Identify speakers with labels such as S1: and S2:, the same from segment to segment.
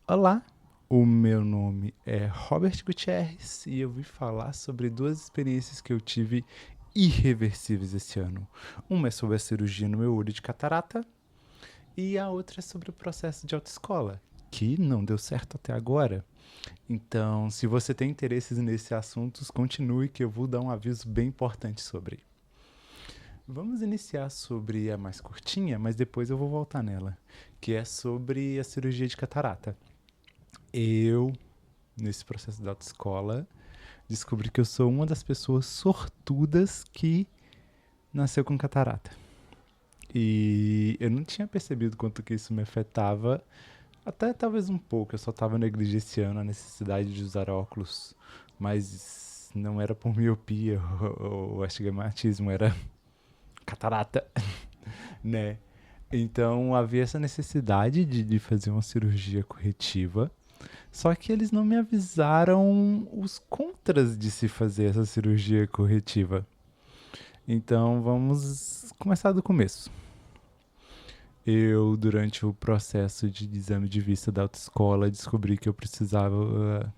S1: Olá, o meu nome é Robert Gutierrez e eu vim falar sobre duas experiências que eu tive irreversíveis esse ano. Uma é sobre a cirurgia no meu olho de catarata e a outra é sobre o processo de autoescola, que não deu certo até agora. Então, se você tem interesses nesses assuntos, continue que eu vou dar um aviso bem importante sobre. Vamos iniciar sobre a mais curtinha, mas depois eu vou voltar nela, que é sobre a cirurgia de catarata. Eu, nesse processo da autoescola, descobri que eu sou uma das pessoas sortudas que nasceu com catarata. E eu não tinha percebido quanto que isso me afetava, até talvez um pouco. Eu só estava negligenciando a necessidade de usar óculos, mas não era por miopia ou astigmatismo, era catarata, né? Então havia essa necessidade de fazer uma cirurgia corretiva. Só que eles não me avisaram os contras de se fazer essa cirurgia corretiva. Então vamos começar do começo. Eu, durante o processo de exame de vista da autoescola, descobri que eu precisava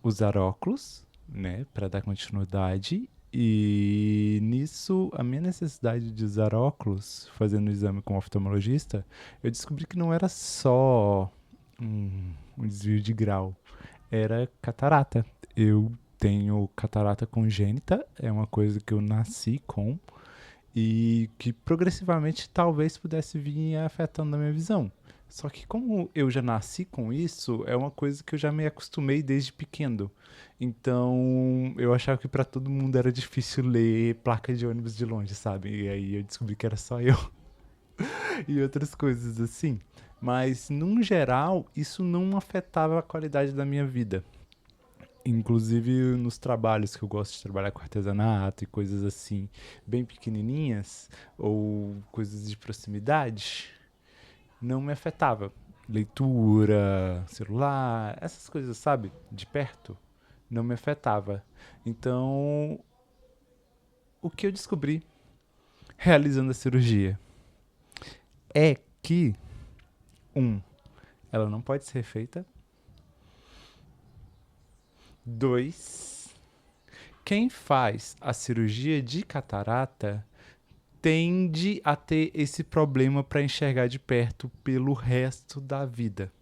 S1: usar óculos, né, para dar continuidade. E nisso, a minha necessidade de usar óculos, fazendo o exame com o oftalmologista, eu descobri que não era só um desvio de grau, era catarata. Eu tenho catarata congênita, é uma coisa que eu nasci com e que progressivamente talvez pudesse vir afetando a minha visão. Só que como eu já nasci com isso, é uma coisa que eu já me acostumei desde pequeno. Então, eu achava que para todo mundo era difícil ler placa de ônibus de longe, sabe? E aí eu descobri que era só eu e outras coisas assim. Mas, num geral, isso não afetava a qualidade da minha vida. Inclusive nos trabalhos que eu gosto de trabalhar com artesanato e coisas assim, bem pequenininhas, ou coisas de proximidade, não me afetava. Leitura, celular, essas coisas, sabe? De perto, não me afetava. Então, o que eu descobri realizando a cirurgia é que, um, ela não pode ser feita. Dois, quem faz a cirurgia de catarata tende a ter esse problema para enxergar de perto pelo resto da vida.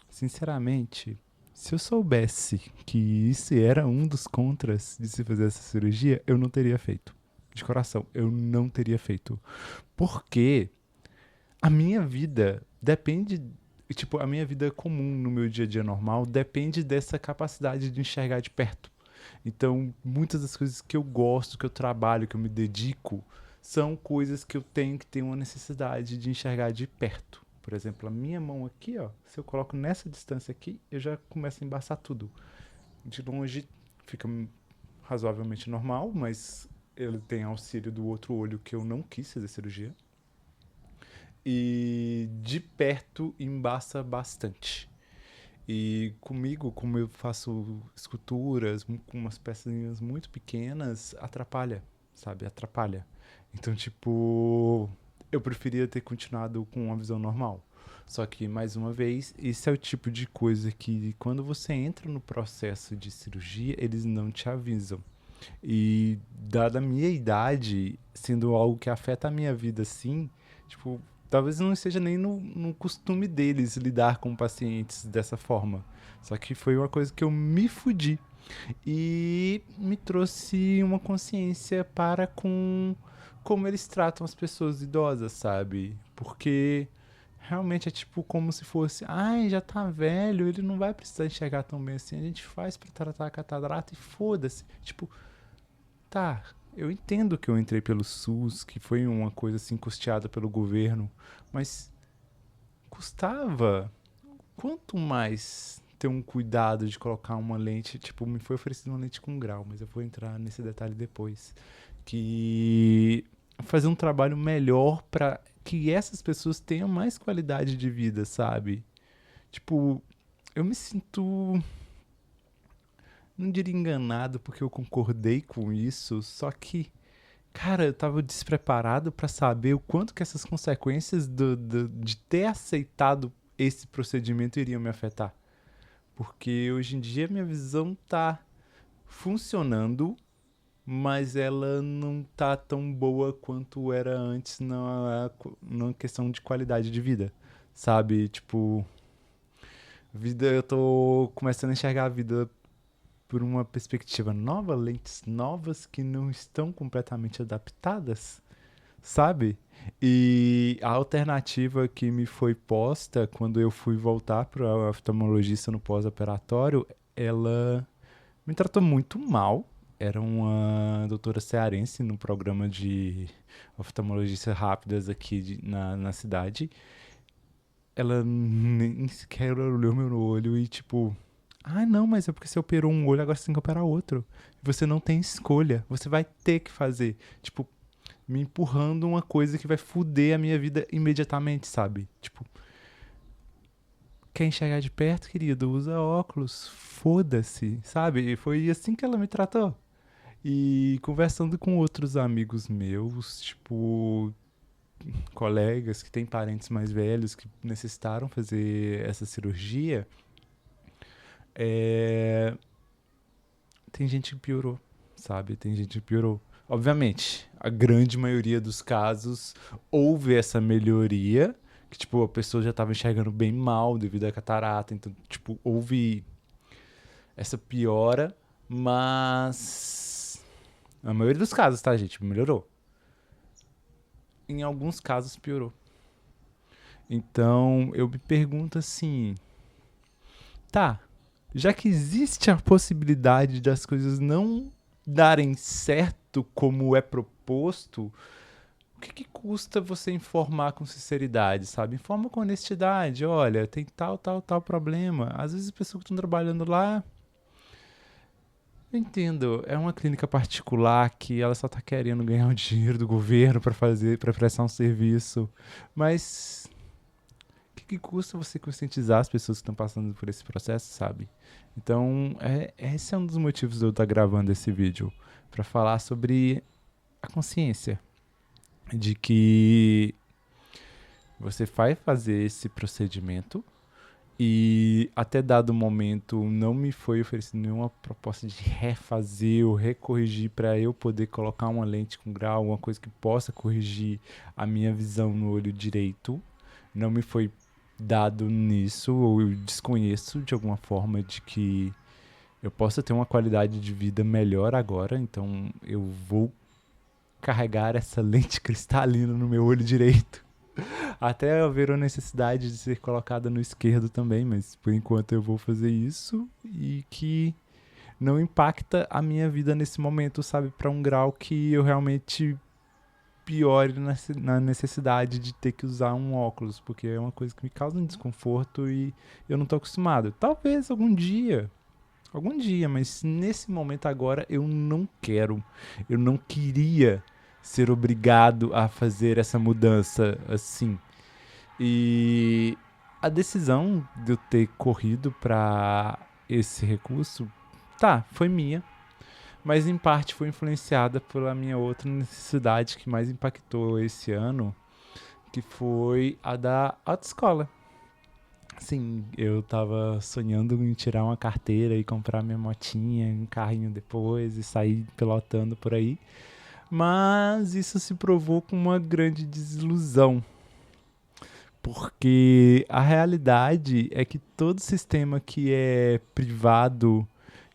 S1: Sinceramente, se eu soubesse que isso era um dos contras de se fazer essa cirurgia, eu não teria feito. De coração, eu não teria feito. Porque a minha vida depende. Tipo, a minha vida comum no meu dia a dia normal depende dessa capacidade de enxergar de perto. Então, muitas das coisas que eu gosto, que eu trabalho, que eu me dedico, são coisas que eu tenho que ter uma necessidade de enxergar de perto. Por exemplo, a minha mão aqui, ó, se eu coloco nessa distância aqui, eu já começo a embaçar tudo. De longe fica razoavelmente normal, mas ele tem auxílio do outro olho que eu não quis fazer cirurgia. E de perto embaça bastante. E comigo, como eu faço esculturas com umas pecinhas muito pequenas, atrapalha, sabe? Atrapalha. Então, tipo, eu preferia ter continuado com uma visão normal. Só que, mais uma vez, esse é o tipo de coisa que, quando você entra no processo de cirurgia, eles não te avisam. E, dada a minha idade, sendo algo que afeta a minha vida assim, tipo, talvez não esteja nem no costume deles lidar com pacientes dessa forma. Só que foi uma coisa que eu me fudi e me trouxe uma consciência para com como eles tratam as pessoas idosas, sabe? Porque realmente é tipo como se fosse, ai, já tá velho, ele não vai precisar enxergar tão bem assim. A gente faz pra tratar a catarata e foda-se. Tipo, tá, eu entendo que eu entrei pelo SUS, que foi uma coisa assim custeada pelo governo, mas custava quanto mais ter um cuidado de colocar uma lente, tipo, me foi oferecida uma lente com grau, mas eu vou entrar nesse detalhe depois, que fazer um trabalho melhor para que essas pessoas tenham mais qualidade de vida, sabe? Tipo, eu me sinto, não diria enganado porque eu concordei com isso, só que Cara, eu tava despreparado pra saber o quanto que essas consequências de ter aceitado esse procedimento iriam me afetar. Porque hoje em dia minha visão tá funcionando, mas ela não tá tão boa quanto era antes na questão de qualidade de vida. Sabe? Tipo, vida, eu tô começando a enxergar a vida por uma perspectiva nova, lentes novas que não estão completamente adaptadas, sabe? E a alternativa que me foi posta quando eu fui voltar para o oftalmologista no pós-operatório, ela me tratou muito mal. Era uma doutora cearense no programa de oftalmologistas rápidas aqui na cidade. Ela nem sequer olhou meu olho e tipo, ah, não, mas é porque você operou um olho, agora você tem que operar outro. Você não tem escolha, você vai ter que fazer. Tipo, me empurrando uma coisa que vai foder a minha vida imediatamente, sabe? Tipo, quer enxergar de perto, querido? Usa óculos, foda-se, sabe? E foi assim que ela me tratou. E conversando com outros amigos meus, tipo, colegas que têm parentes mais velhos que necessitaram fazer essa cirurgia, é... tem gente que piorou, sabe? Tem gente que piorou. Obviamente, a grande maioria dos casos houve essa melhoria, que tipo, a pessoa já estava enxergando bem mal devido à catarata, então, tipo, houve essa piora, mas a maioria dos casos, tá, gente? Melhorou. Em alguns casos piorou. Então, eu me pergunto assim, tá, já que existe a possibilidade das coisas não darem certo como é proposto, o que custa você informar com sinceridade, sabe? Informa com honestidade, olha, tem tal problema. Às vezes as pessoas que estão trabalhando lá, eu entendo, é uma clínica particular que ela só tá querendo ganhar o dinheiro do governo para prestar um serviço, mas que custa você conscientizar as pessoas que estão passando por esse processo, sabe? Então, esse é um dos motivos de eu estar gravando esse vídeo, para falar sobre a consciência de que você vai fazer esse procedimento e até dado momento não me foi oferecida nenhuma proposta de refazer ou recorrigir para eu poder colocar uma lente com grau, alguma coisa que possa corrigir a minha visão no olho direito. Não me foi dado nisso, ou eu desconheço de alguma forma de que eu possa ter uma qualidade de vida melhor agora, então eu vou carregar essa lente cristalina no meu olho direito. Até haver a necessidade de ser colocada no esquerdo também, mas por enquanto eu vou fazer isso e que não impacta a minha vida nesse momento, sabe? Para um grau que eu realmente piore na necessidade de ter que usar um óculos, porque é uma coisa que me causa um desconforto e eu não tô acostumado. Talvez algum dia, mas nesse momento agora eu não quero. Eu não queria ser obrigado a fazer essa mudança assim. E a decisão de eu ter corrido para esse recurso, tá, foi minha, mas em parte foi influenciada pela minha outra necessidade que mais impactou esse ano, que foi a da autoescola. Sim, eu tava sonhando em tirar uma carteira e comprar minha motinha, um carrinho depois e sair pilotando por aí. Mas isso se provou com uma grande desilusão, porque a realidade é que todo sistema que é privado,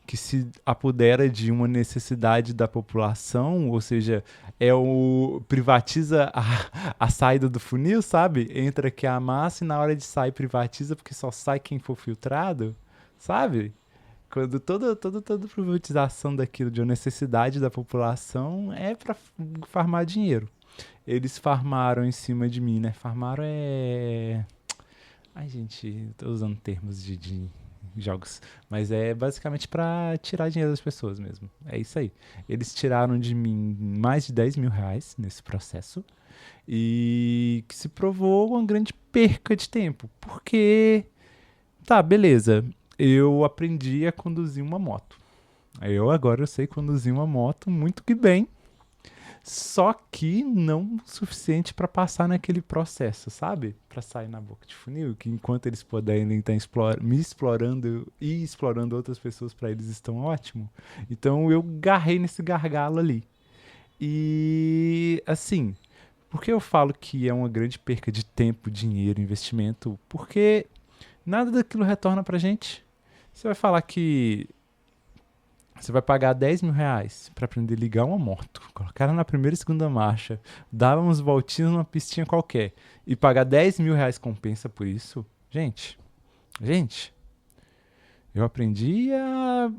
S1: que se apodera de uma necessidade da população, ou seja, privatiza a saída do funil, sabe? Entra aqui a massa e na hora de sair privatiza porque só sai quem for filtrado, sabe? Quando toda privatização daquilo de uma necessidade da população é para farmar dinheiro. Eles farmaram em cima de mim, né? Farmaram é... Ai, gente, tô usando termos de jogos. Mas é basicamente pra tirar dinheiro das pessoas mesmo. É isso aí. Eles tiraram de mim mais de 10 mil reais nesse processo. E que se provou uma grande perca de tempo. Porque, tá, beleza. Eu aprendi a conduzir uma moto. Eu agora eu sei conduzir uma moto muito que bem. Só que não o suficiente para passar naquele processo, sabe? Para sair na boca de funil, que enquanto eles puderem estar me explorando e explorando outras pessoas, para eles estão ótimo. Então eu garrei nesse gargalo ali. E assim, por que eu falo que é uma grande perca de tempo, dinheiro, investimento? Porque nada daquilo retorna pra gente. Você vai falar que você vai pagar 10 mil reais pra aprender a ligar uma moto, colocar ela na primeira e segunda marcha, dar uns voltinhos numa pistinha qualquer e pagar 10 mil reais compensa por isso? Gente, eu aprendi a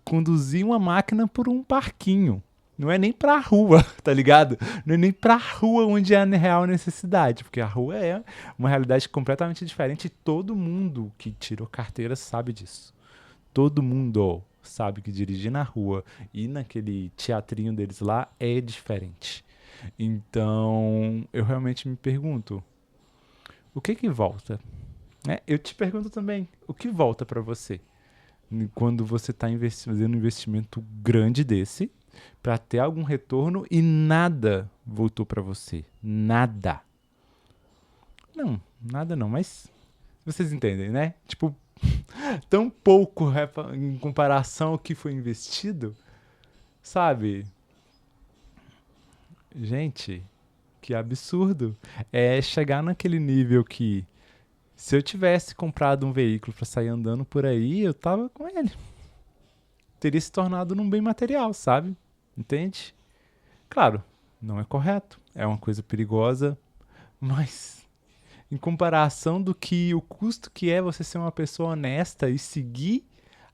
S1: conduzir uma máquina por um parquinho. Não é nem pra rua, tá ligado? Não é nem pra rua onde é a real necessidade, porque a rua é uma realidade completamente diferente e todo mundo que tirou carteira sabe disso. Todo mundo sabe que dirigir na rua e naquele teatrinho deles lá é diferente. Então, eu realmente me pergunto, o que que volta? Eu te pergunto também, o que volta pra você? Quando você está fazendo um investimento grande desse para ter algum retorno e nada voltou para você. Nada. Não, nada não, mas vocês entendem, né? Tipo, tão pouco em comparação ao que foi investido, sabe? Gente, que absurdo. É chegar naquele nível que se eu tivesse comprado um veículo para sair andando por aí, eu tava com ele. Teria se tornado num bem material, sabe? Entende? Claro, não é correto, é uma coisa perigosa, mas em comparação do que o custo que é você ser uma pessoa honesta e seguir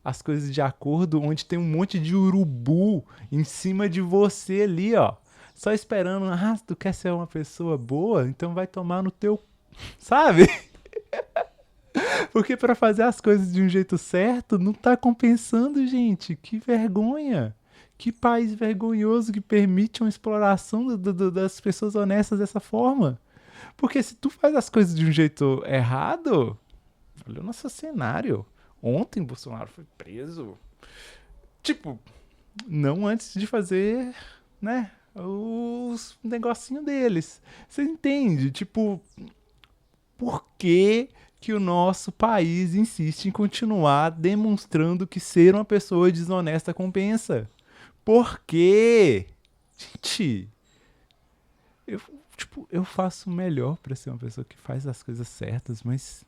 S1: as coisas de acordo, onde tem um monte de urubu em cima de você ali, ó, só esperando, tu quer ser uma pessoa boa, então vai tomar no teu, sabe? Porque para fazer as coisas de um jeito certo, não tá compensando, gente. Que vergonha. Que país vergonhoso que permite uma exploração das pessoas honestas dessa forma. Porque se tu faz as coisas de um jeito errado, olha o nosso cenário. Ontem Bolsonaro foi preso. Tipo, não antes de fazer, né, os negocinho deles. Você entende? Tipo, por que o nosso país insiste em continuar demonstrando que ser uma pessoa desonesta compensa? Por quê? Gente, eu, eu faço o melhor pra ser uma pessoa que faz as coisas certas, mas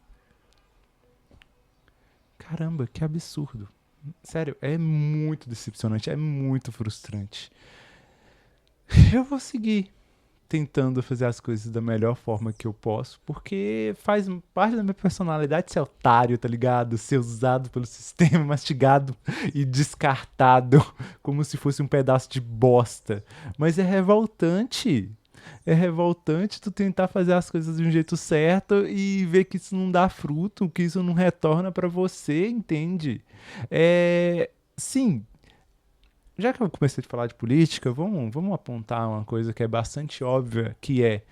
S1: caramba, que absurdo. Sério, é muito decepcionante, é muito frustrante. Eu vou seguir tentando fazer as coisas da melhor forma que eu posso, porque faz parte da minha personalidade ser otário, tá ligado? Ser usado pelo sistema, mastigado e descartado como se fosse um pedaço de bosta. Mas é revoltante. É revoltante tu tentar fazer as coisas de um jeito certo e ver que isso não dá fruto, que isso não retorna pra você, entende? Sim, já que eu comecei a falar de política, vamos apontar uma coisa que é bastante óbvia, que é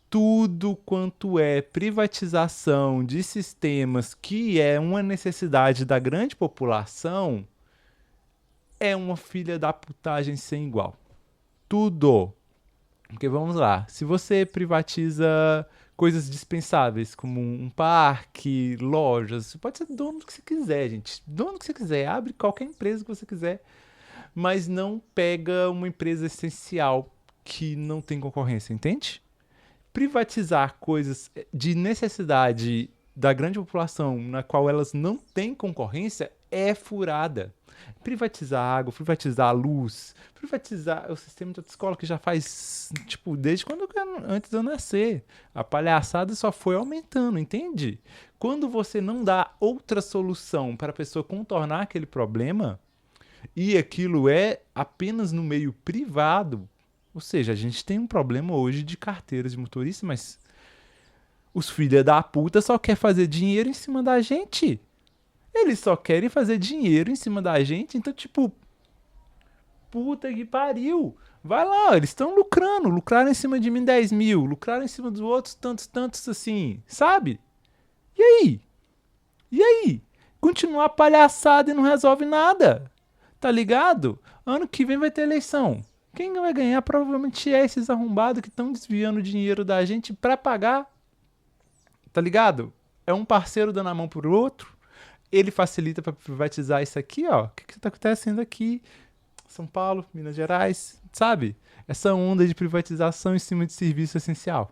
S1: tudo quanto é privatização de sistemas que é uma necessidade da grande população é uma filha da putagem sem igual. Tudo. Porque vamos lá, se você privatiza coisas dispensáveis, como um parque, lojas, você pode ser dono do que você quiser, gente. Dono do que você quiser, abre qualquer empresa que você quiser, mas não pega uma empresa essencial que não tem concorrência, entende? Privatizar coisas de necessidade da grande população na qual elas não têm concorrência é furada. Privatizar a água, privatizar a luz, privatizar o sistema de escola que já faz, tipo, desde antes de eu nascer. A palhaçada só foi aumentando, entende? Quando você não dá outra solução para a pessoa contornar aquele problema, e aquilo é apenas no meio privado, ou seja, a gente tem um problema hoje de carteiras de motorista, mas os filha da puta só querem fazer dinheiro em cima da gente. Eles só querem fazer dinheiro em cima da gente, então tipo, puta que pariu. Vai lá, eles estão lucrando, lucraram em cima de mim 10 mil, lucraram em cima dos outros tantos assim, sabe? E aí? E aí? Continuar palhaçada e não resolve nada. Tá ligado? Ano que vem vai ter eleição. Quem vai ganhar provavelmente é esses arrombados que estão desviando o dinheiro da gente pra pagar, tá ligado? É um parceiro dando a mão pro outro, ele facilita pra privatizar isso aqui, ó. O que tá acontecendo aqui? São Paulo, Minas Gerais, sabe? Essa onda de privatização em cima de serviço essencial.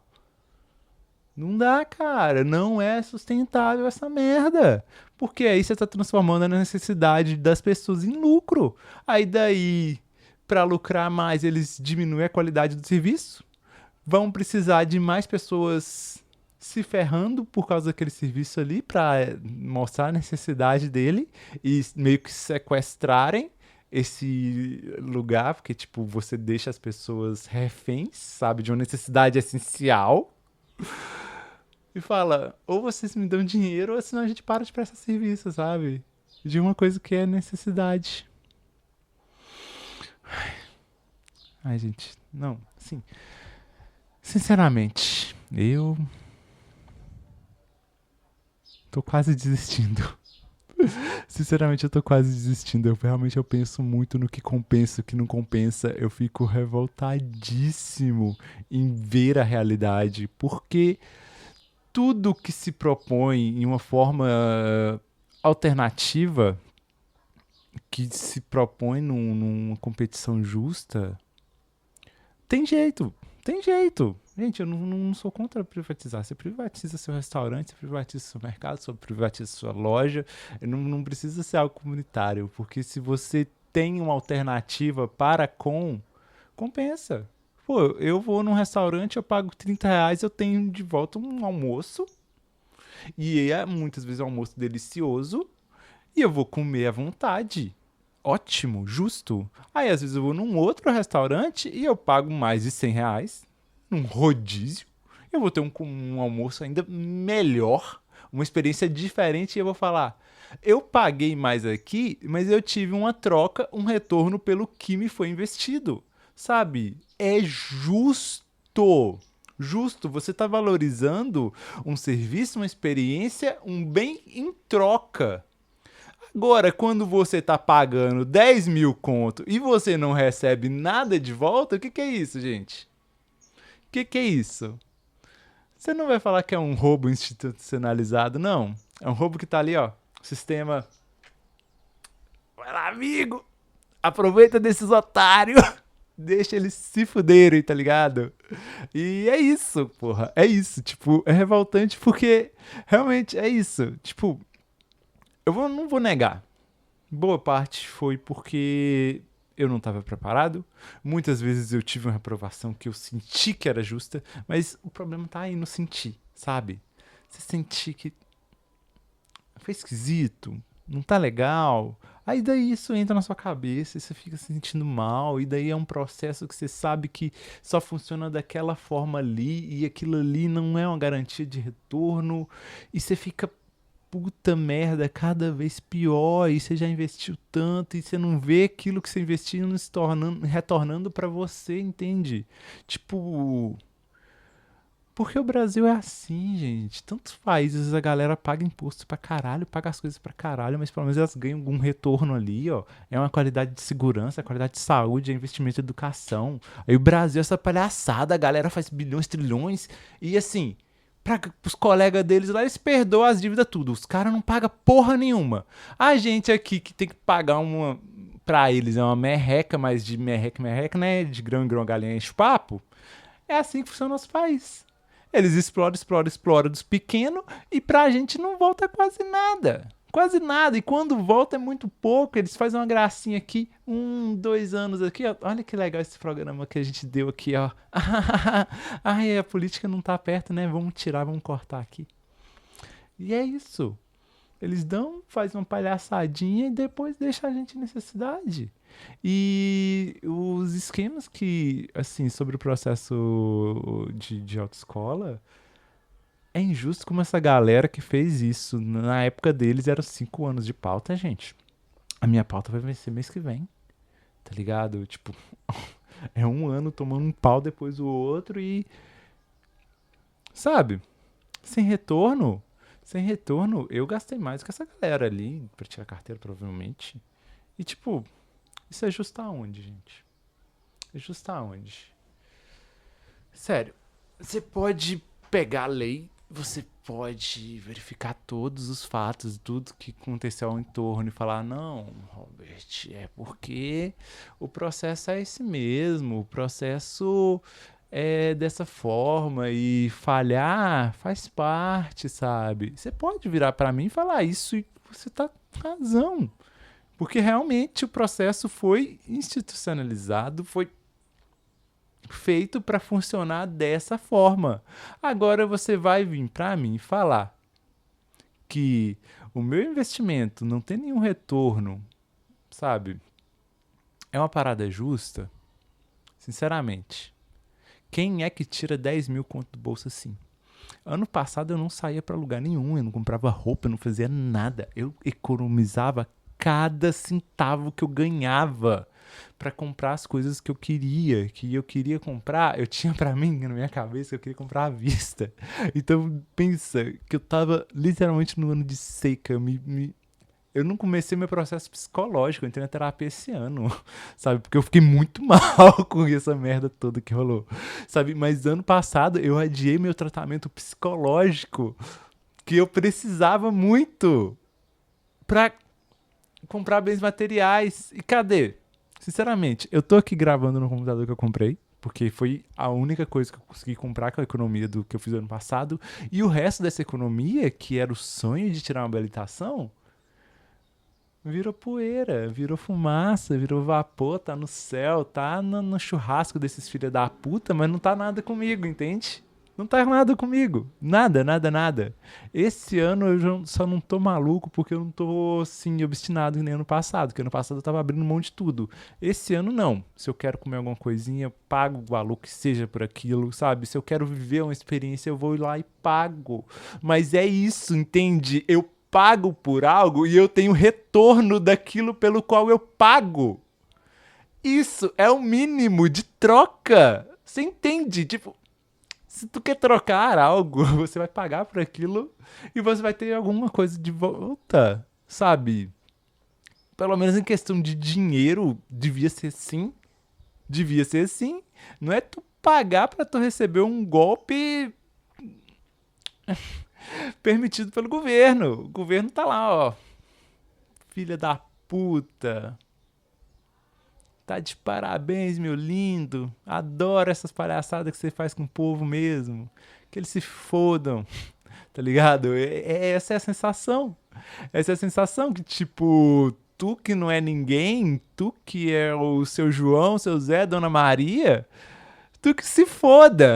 S1: Não dá, cara. Não é sustentável essa merda. Porque aí você tá transformando a necessidade das pessoas em lucro. Aí daí, pra lucrar mais, eles diminuem a qualidade do serviço. Vão precisar de mais pessoas se ferrando por causa daquele serviço ali pra mostrar a necessidade dele e meio que sequestrarem esse lugar, porque tipo, você deixa as pessoas reféns, sabe, de uma necessidade essencial e fala, ou vocês me dão dinheiro, ou senão a gente para de prestar serviço, sabe? De uma coisa que é necessidade. Ai, gente, não, assim, sinceramente, eu tô quase desistindo. Sinceramente, eu tô quase desistindo. Eu penso muito no que compensa, o que não compensa. Eu fico revoltadíssimo em ver a realidade, porque tudo que se propõe em uma forma alternativa, que se propõe numa competição justa, tem jeito. Tem jeito. Gente, eu não sou contra privatizar. Você privatiza seu restaurante, você privatiza seu mercado, você privatiza sua loja. Não precisa ser algo comunitário, porque se você tem uma alternativa para com, compensa. Pô, eu vou num restaurante, eu pago R$ 30, eu tenho de volta um almoço. E é muitas vezes um almoço delicioso. E eu vou comer à vontade. Ótimo, justo. Aí às vezes eu vou num outro restaurante e eu pago mais de R$ 100 num rodízio. Eu vou ter um almoço ainda melhor, uma experiência diferente e eu vou falar: eu paguei mais aqui, mas eu tive uma troca, um retorno pelo que me foi investido. Sabe? É justo. Justo, você está valorizando um serviço, uma experiência, um bem em troca. Agora, quando você tá pagando 10 mil conto e você não recebe nada de volta, o que é isso, gente? O que é isso? Você não vai falar que é um roubo institucionalizado, não. É um roubo que tá ali, ó. Sistema. Vai lá, amigo! Aproveita desses otários! Deixa eles se fuderem, tá ligado? E é isso, porra. É isso. Tipo, é revoltante porque realmente é isso. Tipo, não vou negar. Boa parte foi porque eu não estava preparado. Muitas vezes eu tive uma reprovação que eu senti que era justa, mas o problema tá aí no sentir, sabe? Você sentir que foi esquisito, não tá legal. Aí daí isso entra na sua cabeça e você fica se sentindo mal, e daí é um processo que você sabe que só funciona daquela forma ali, e aquilo ali não é uma garantia de retorno, e você fica puta merda, cada vez pior, e você já investiu tanto, e você não vê aquilo que você investiu não se tornando, retornando pra você, entende? Tipo, porque o Brasil é assim, gente. Tantos países a galera paga imposto pra caralho, paga as coisas pra caralho, mas pelo menos elas ganham algum retorno ali, ó. É uma qualidade de segurança, é qualidade de saúde, é investimento em educação. Aí o Brasil é essa palhaçada, a galera faz bilhões, trilhões, e assim, para os colegas deles lá, eles perdoam as dívidas tudo. Os caras não pagam porra nenhuma. A gente aqui que tem que pagar uma. Pra eles é uma merreca, mas de merreca, merreca, né? De grão em grão, galinha enche o papo. É assim que funciona o nosso país. Eles exploram, exploram, exploram dos pequenos e pra gente não volta quase nada. Quase nada. E quando volta é muito pouco. Eles fazem uma gracinha aqui, 2 anos aqui. Ó. Olha que legal esse programa que a gente deu aqui, ó. Ai, a política não tá perto, né? Vamos tirar, vamos cortar aqui. E é isso. Eles dão, fazem uma palhaçadinha e depois deixam a gente em necessidade. E os esquemas que, assim, sobre o processo de autoescola, é injusto como essa galera que fez isso. Na época deles eram 5 anos de pauta, gente. A minha pauta vai vencer mês que vem, tá ligado? Tipo, é um ano tomando um pau depois do outro e. Sabe? Sem retorno. Sem retorno, eu gastei mais que essa galera ali pra tirar carteira, provavelmente. E, tipo, isso é justo aonde, gente? É justa onde? Sério, você pode pegar a lei, você pode verificar todos os fatos, tudo que aconteceu ao entorno e falar, não, Robert, é porque o processo é esse mesmo, o processo é dessa forma e falhar faz parte, sabe? Você pode virar pra mim e falar isso e você tá com razão. Porque realmente o processo foi institucionalizado, foi feito para funcionar dessa forma. Agora você vai vir para mim falar que o meu investimento não tem nenhum retorno, sabe? É uma parada justa? Sinceramente, quem é que tira 10 mil conto do bolso assim? Ano passado eu não saía para lugar nenhum, eu não comprava roupa, eu não fazia nada. Eu economizava cada centavo que eu ganhava para comprar as coisas que eu queria comprar. Eu tinha para mim na minha cabeça que eu queria comprar à vista. Então pensa que eu tava literalmente no ano de seca, eu não comecei meu processo psicológico, eu entrei na terapia esse ano, sabe? Porque eu fiquei muito mal com essa merda toda que rolou, sabe? Mas ano passado eu adiei meu tratamento psicológico, que eu precisava muito pra comprar bens materiais. E cadê? Sinceramente, eu tô aqui gravando no computador que eu comprei, porque foi a única coisa que eu consegui comprar com a economia do que eu fiz ano passado. E o resto dessa economia, que era o sonho de tirar uma habilitação, virou poeira, virou fumaça, virou vapor, tá no céu, tá no churrasco desses filha da puta, mas não tá nada comigo, entende? Não tá nada comigo. Nada, nada, nada. Esse ano eu só não tô maluco porque eu não tô, assim, obstinado que nem ano passado. Porque ano passado eu tava abrindo mão de tudo. Esse ano não. Se eu quero comer alguma coisinha, eu pago o valor que seja por aquilo, sabe? Se eu quero viver uma experiência, eu vou lá e pago. Mas é isso, entende? Eu pago por algo e eu tenho retorno daquilo pelo qual eu pago. Isso é o mínimo de troca. Você entende? Tipo, se tu quer trocar algo, você vai pagar por aquilo e você vai ter alguma coisa de volta, sabe? Pelo menos em questão de dinheiro, devia ser assim. Devia ser assim. Não é tu pagar pra tu receber um golpe permitido pelo governo. O governo tá lá, ó. Filha da puta. Tá de parabéns, meu lindo. Adoro essas palhaçadas que você faz com o povo mesmo. Que eles se fodam, tá ligado? Essa é a sensação. Essa é a sensação que, tipo, tu que não é ninguém, tu que é o seu João, seu Zé, Dona Maria, tu que se foda.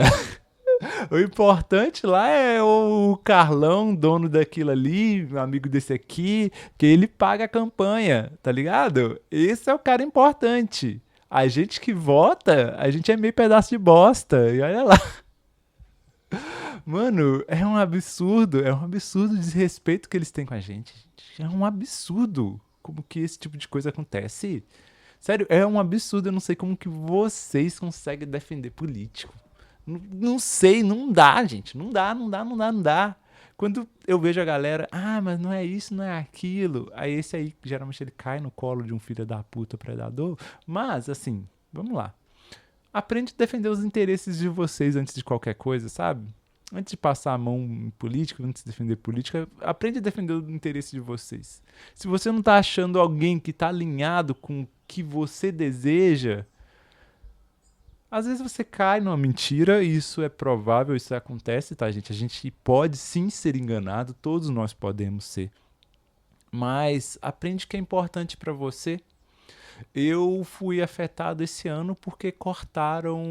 S1: O importante lá é o Carlão, dono daquilo ali, amigo desse aqui, que ele paga a campanha, tá ligado? Esse é o cara importante. A gente que vota, a gente é meio pedaço de bosta. E olha lá. Mano, é um absurdo o desrespeito que eles têm com a gente. É um absurdo como que esse tipo de coisa acontece. Sério, é um absurdo. Eu não sei como que vocês conseguem defender político. Não sei, não dá, gente. Não dá, não dá, não dá, não dá. Quando eu vejo a galera, mas não é isso, não é aquilo. Aí esse aí, geralmente ele cai no colo de um filho da puta predador. Mas, assim, vamos lá. Aprende a defender os interesses de vocês antes de qualquer coisa, sabe? Antes de passar a mão em política, antes de defender política, aprende a defender o interesse de vocês. Se você não tá achando alguém que tá alinhado com o que você deseja, às vezes você cai numa mentira, e isso é provável, isso acontece, tá, gente? A gente pode sim ser enganado, todos nós podemos ser. Mas aprende o que é importante pra você. Eu fui afetado esse ano porque cortaram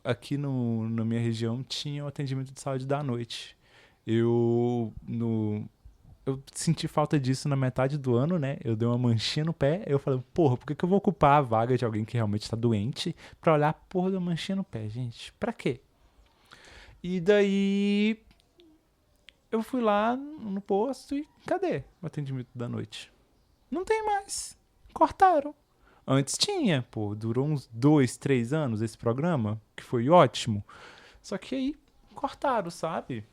S1: aqui na minha região tinha um atendimento de saúde da noite. Eu no eu senti falta disso na metade do ano, né? Eu dei uma manchinha no pé, eu falei, porra, por que eu vou ocupar a vaga de alguém que realmente tá doente pra olhar a porra da manchinha no pé, gente? Pra quê? E daí eu fui lá no posto e cadê o atendimento da noite? Não tem mais. Cortaram. Antes tinha, pô, durou uns 2, 3 anos esse programa, que foi ótimo. Só que aí cortaram, sabe?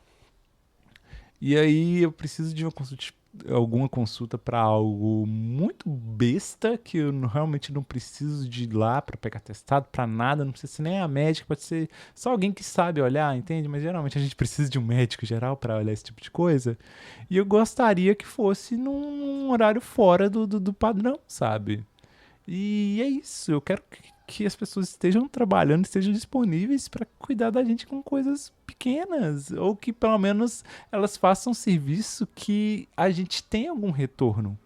S1: E aí eu preciso de uma consulta alguma consulta para algo muito besta que eu realmente não preciso de ir lá para pegar testado para nada, não precisa ser nem a médica, pode ser só alguém que sabe olhar, entende? Mas geralmente a gente precisa de um médico geral para olhar esse tipo de coisa. E eu gostaria que fosse num horário fora do padrão, sabe? E é isso, eu quero que as pessoas estejam trabalhando, estejam disponíveis para cuidar da gente com coisas pequenas, ou que pelo menos elas façam um serviço que a gente tenha algum retorno.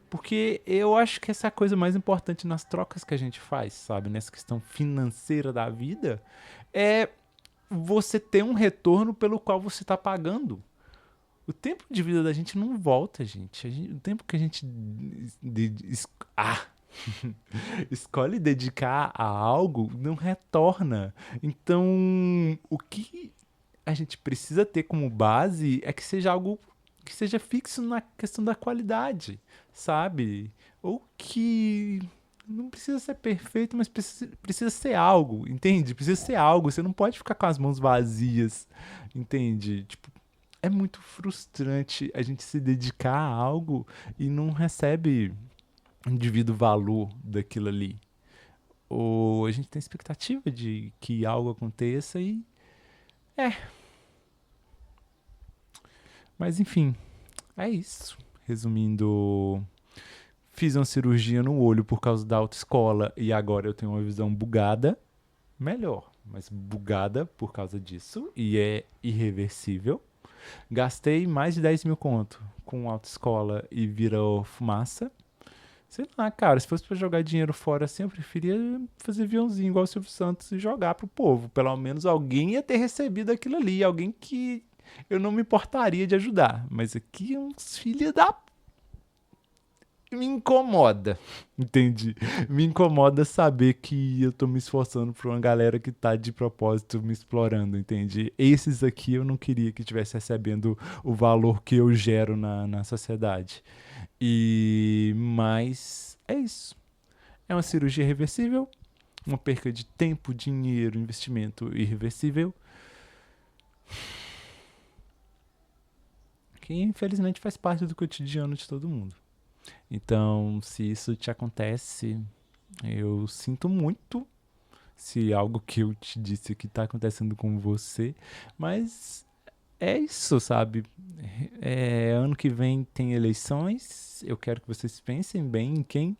S1: Porque eu acho que essa é a coisa mais importante nas trocas que a gente faz, sabe? Nessa questão financeira da vida, é você ter um retorno pelo qual você está pagando. O tempo de vida da gente não volta, gente. O tempo que a gente. Ah! Escolhe dedicar a algo, não retorna. Então, o que a gente precisa ter como base é que seja algo que seja fixo na questão da qualidade, sabe? Ou que não precisa ser perfeito, mas precisa ser algo, entende? Precisa ser algo. Você não pode ficar com as mãos vazias, entende? Tipo, é muito frustrante a gente se dedicar a algo e não recebe um devido valor daquilo ali. Ou a gente tem expectativa de que algo aconteça e. É. Mas enfim, é isso. Resumindo, fiz uma cirurgia no olho por causa da autoescola e agora eu tenho uma visão bugada. Melhor, mas bugada por causa disso e é irreversível. Gastei mais de 10 mil conto com autoescola e virou fumaça. Sei lá, cara, se fosse pra jogar dinheiro fora assim, eu preferia fazer aviãozinho igual o Silvio Santos e jogar pro povo. Pelo menos alguém ia ter recebido aquilo ali, alguém que eu não me importaria de ajudar. Mas aqui uns filhos da. Me incomoda, entendi. Me incomoda saber que eu tô me esforçando pra uma galera que tá de propósito me explorando, entende? Esses aqui eu não queria que estivesse recebendo o valor que eu gero na sociedade. Mas é isso. É uma cirurgia reversível, uma perca de tempo, dinheiro, investimento irreversível, que infelizmente faz parte do cotidiano de todo mundo. Então, se isso te acontece, eu sinto muito se algo que eu te disse que tá acontecendo com você, mas é isso, sabe? Ano que vem tem eleições, eu quero que vocês pensem bem em quem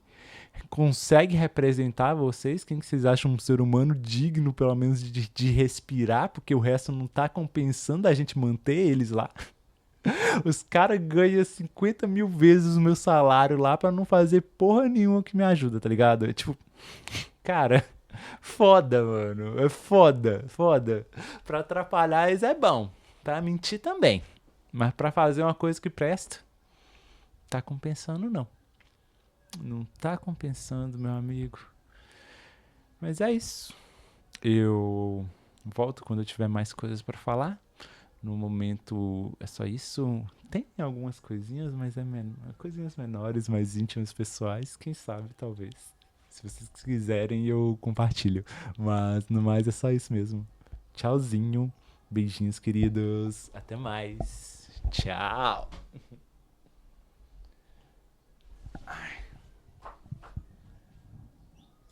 S1: consegue representar vocês, quem que vocês acham um ser humano digno, pelo menos, de respirar, porque o resto não tá compensando a gente manter eles lá. Os caras ganham 50 mil vezes o meu salário lá pra não fazer porra nenhuma que me ajuda, tá ligado? É tipo, cara, foda, mano. É foda, foda. Pra atrapalhar eles é bom. Pra mentir também. Mas pra fazer uma coisa que presta, tá compensando não. Não tá compensando, meu amigo. Mas é isso. Eu volto quando eu tiver mais coisas pra falar. No momento é só isso. Tem algumas coisinhas, mas coisinhas menores, mais íntimas, pessoais. Quem sabe, talvez. Se vocês quiserem, eu compartilho. Mas no mais é só isso mesmo. Tchauzinho. Beijinhos, queridos. Até mais. Tchau.